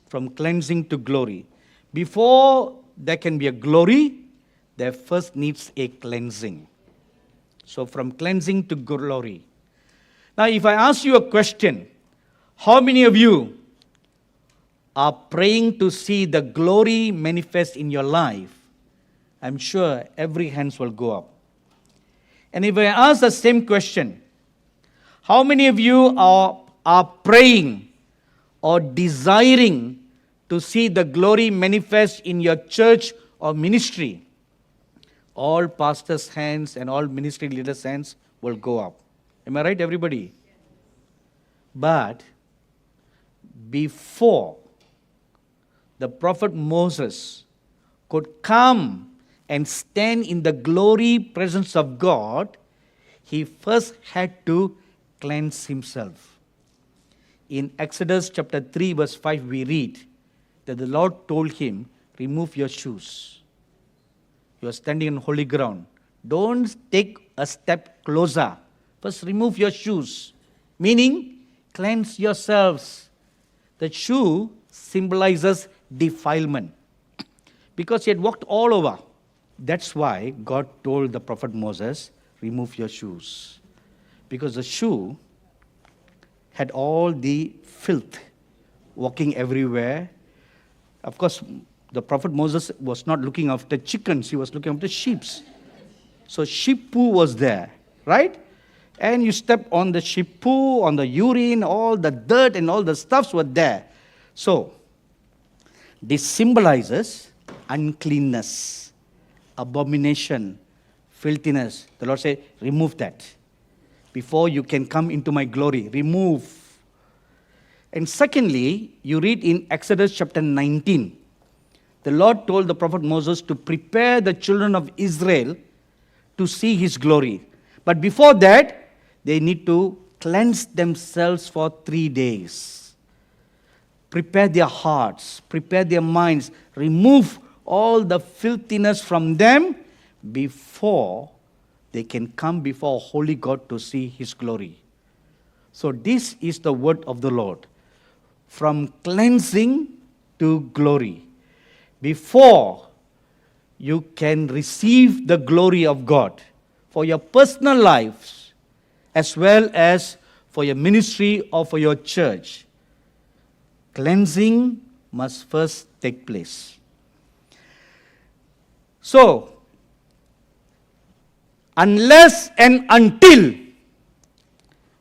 from cleansing to glory. Before there can be a glory, there first needs a cleansing. So from cleansing to glory. Now if I ask you a question, how many of you are praying to see the glory manifest in your life? I'm sure every hands will go up. And if I ask the same question, how many of you are praying or desiring to see the glory manifest in your church or ministry? All pastors' hands and all ministry leaders' hands will go up. Am I right, everybody? But before the prophet Moses could come and stand in the glory presence of God, he first had to cleanse himself. In Exodus chapter 3 verse 5 we read that the Lord told him, remove your shoes. You are standing on holy ground. Don't take a step closer. First remove your shoes. Meaning, cleanse yourselves. The shoe symbolizes defilement. Because he had walked all over. That's why God told the prophet Moses, remove your shoes. Because the shoe had all the filth walking everywhere. Of course, the prophet Moses was not looking after chickens, he was looking after sheep. So sheep poo was there, right? And you step on the sheep poo, on the urine, all the dirt and all the stuffs were there. So, this symbolizes uncleanness, abomination, filthiness. The Lord said, remove that. Before you can come into my glory, remove. And secondly, you read in Exodus chapter 19, the Lord told the prophet Moses to prepare the children of Israel to see his glory. But before that, they need to cleanse themselves for 3 days. Prepare their hearts, prepare their minds, remove all the filthiness from them before they can come before a holy God to see his glory. So this is the word of the Lord. From cleansing to glory. Before you can receive the glory of God for your personal lives as well as for your ministry or for your church, cleansing must first take place. So, unless and until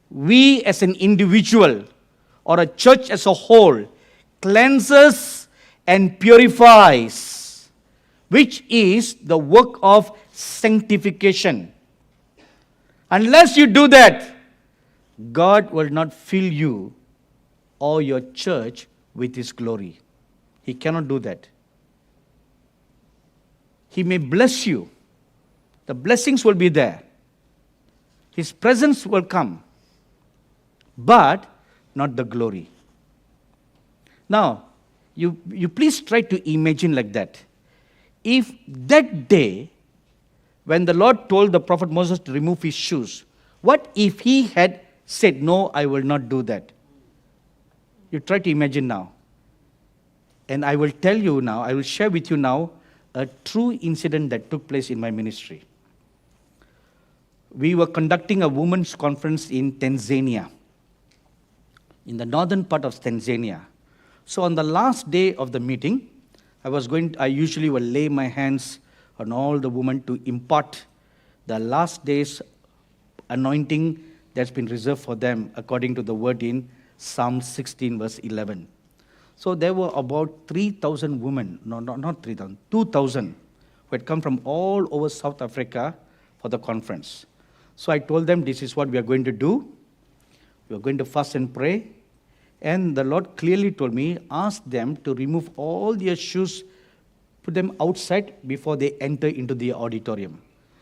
we as an individual or a church as a whole cleanses and purifies, which is the work of sanctification. Unless you do that, God will not fill you or your church with his glory. He cannot do that. He may bless you. The blessings will be there. His presence will come. But not the glory. Now, you please try to imagine like that. If that day, when the Lord told the prophet Moses to remove his shoes, what if he had said, no, I will not do that? You try to imagine now. And I will tell you now, I will share with you now a true incident that took place in my ministry. We were conducting a women's conference in Tanzania, in the northern part of Tanzania. So on the last day of the meeting, I usually will lay my hands on all the women to impart the last day's anointing that's been reserved for them according to the word in Psalm 16 verse 11. So there were about 3,000 women, no, not 3,000, 2,000 who had come from all over South Africa for the conference. So I told them, this is what we are going to do. We are going to fast and pray. And the Lord clearly told me, ask them to remove all their shoes, put them outside before they enter into the auditorium.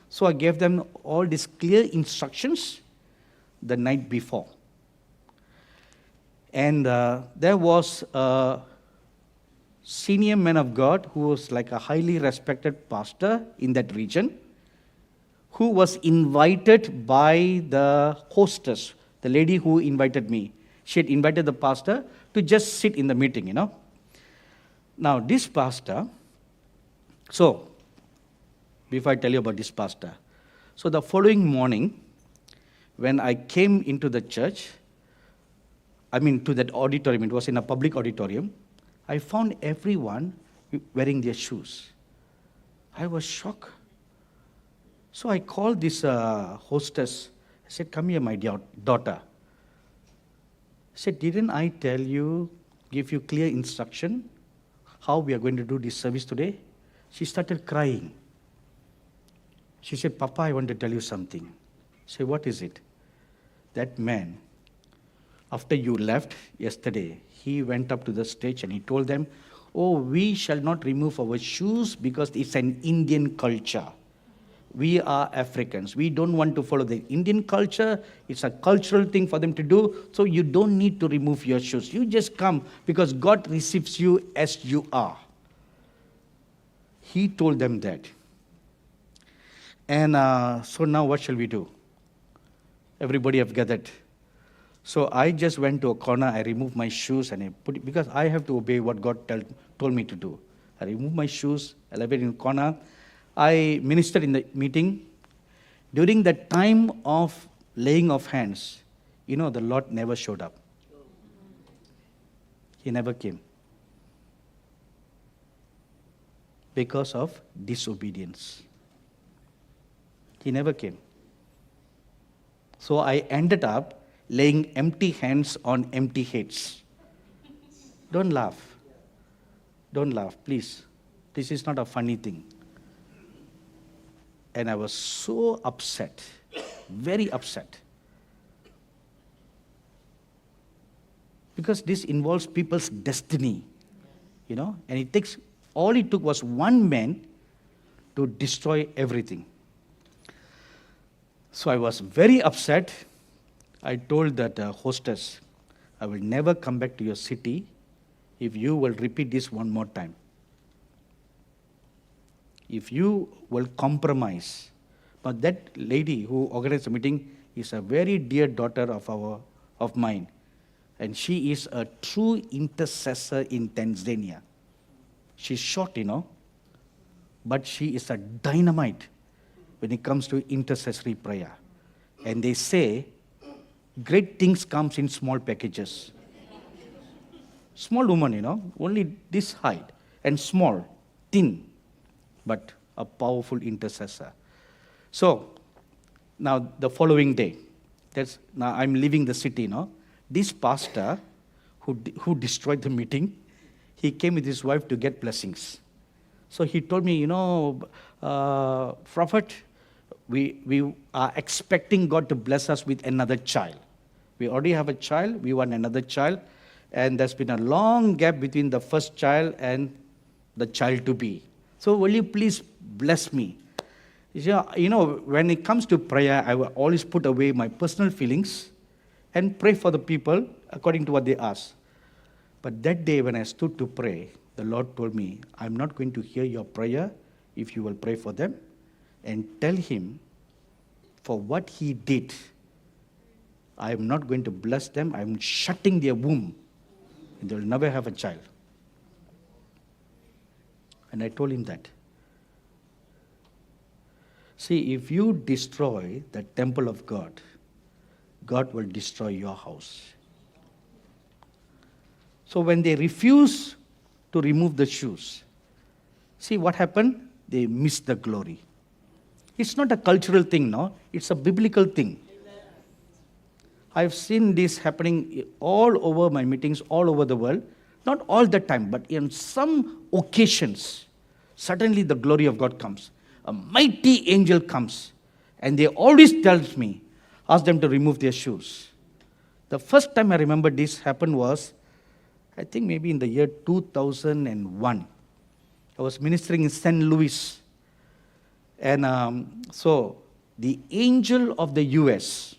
So I gave them all these clear instructions the night before. And there was a senior man of God who was like a highly respected pastor in that region, who was invited by the hostess, the lady who invited me. She had invited the pastor to just sit in the meeting, Now, this pastor, so, before I tell you about this pastor, so the following morning, when I came into the church, to that auditorium, it was in a public auditorium, I found everyone wearing their shoes. I was shocked. So I called this hostess. I said, "Come here, my dear daughter." I said, "Didn't I tell you, give you clear instruction how we are going to do this service today?" She started crying. She said, "Papa, I want to tell you something." I said, "What is it?" That man, after you left yesterday, he went up to the stage and he told them, "Oh, we shall not remove our shoes because it's an Indian culture. We are Africans. We don't want to follow the Indian culture. It's a cultural thing for them to do. So you don't need to remove your shoes. You just come because God receives you as you are." He told them that. And so now what shall we do? Everybody have gathered. So I just went to a corner. I removed my shoes and I put it, because I have to obey what God told me to do. I removed my shoes, I left it in the corner. I ministered in the meeting. During the time of laying of hands, the Lord never showed up. He never came. Because of disobedience. He never came. So I ended up laying empty hands on empty heads. Don't laugh. Don't laugh, please. This is not a funny thing. And I was so upset, very upset. Because this involves people's destiny, and all it took was one man to destroy everything. So I was very upset. I told that hostess, "I will never come back to your city if you will repeat this one more time. If you will compromise." But that lady who organized the meeting is a very dear daughter of mine. And she is a true intercessor in Tanzania. She's short, but she is a dynamite when it comes to intercessory prayer. And they say, great things comes in small packages. Small woman, only this height, and small, thin, but a powerful intercessor. So, now the following day, now I'm leaving the city, This pastor who destroyed the meeting, he came with his wife to get blessings. So he told me, Prophet, we are expecting God to bless us with another child. We already have a child, we want another child, and there's been a long gap between the first child and the child to be. So will you please bless me? When it comes to prayer, I will always put away my personal feelings and pray for the people according to what they ask. But that day when I stood to pray, the Lord told me, "I'm not going to hear your prayer if you will pray for them, and tell him for what he did, I am not going to bless them. I'm shutting their womb, and they will never have a child." And I told him that. See, if you destroy the temple of God, God will destroy your house. So when they refuse to remove the shoes, see what happened? They missed the glory. It's not a cultural thing, no? It's a biblical thing. I've seen this happening all over my meetings, all over the world. Not all the time, but in some occasions, suddenly the glory of God comes. A mighty angel comes, and they always tells me, ask them to remove their shoes. The first time I remember this happened was, I think maybe in the year 2001. I was ministering in St. Louis. And so the angel of the US,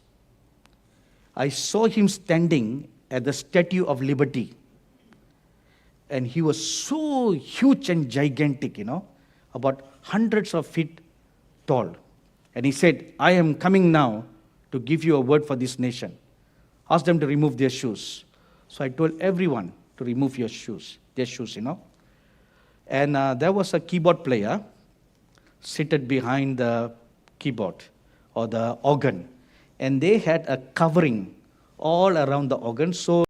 I saw him standing at the Statue of Liberty. And he was so huge and gigantic, about hundreds of feet tall. And he said, "I am coming now to give you a word for this nation. Ask them to remove their shoes." So I told everyone to remove their shoes. And there was a keyboard player seated behind the keyboard or the organ. And they had a covering all around the organ, so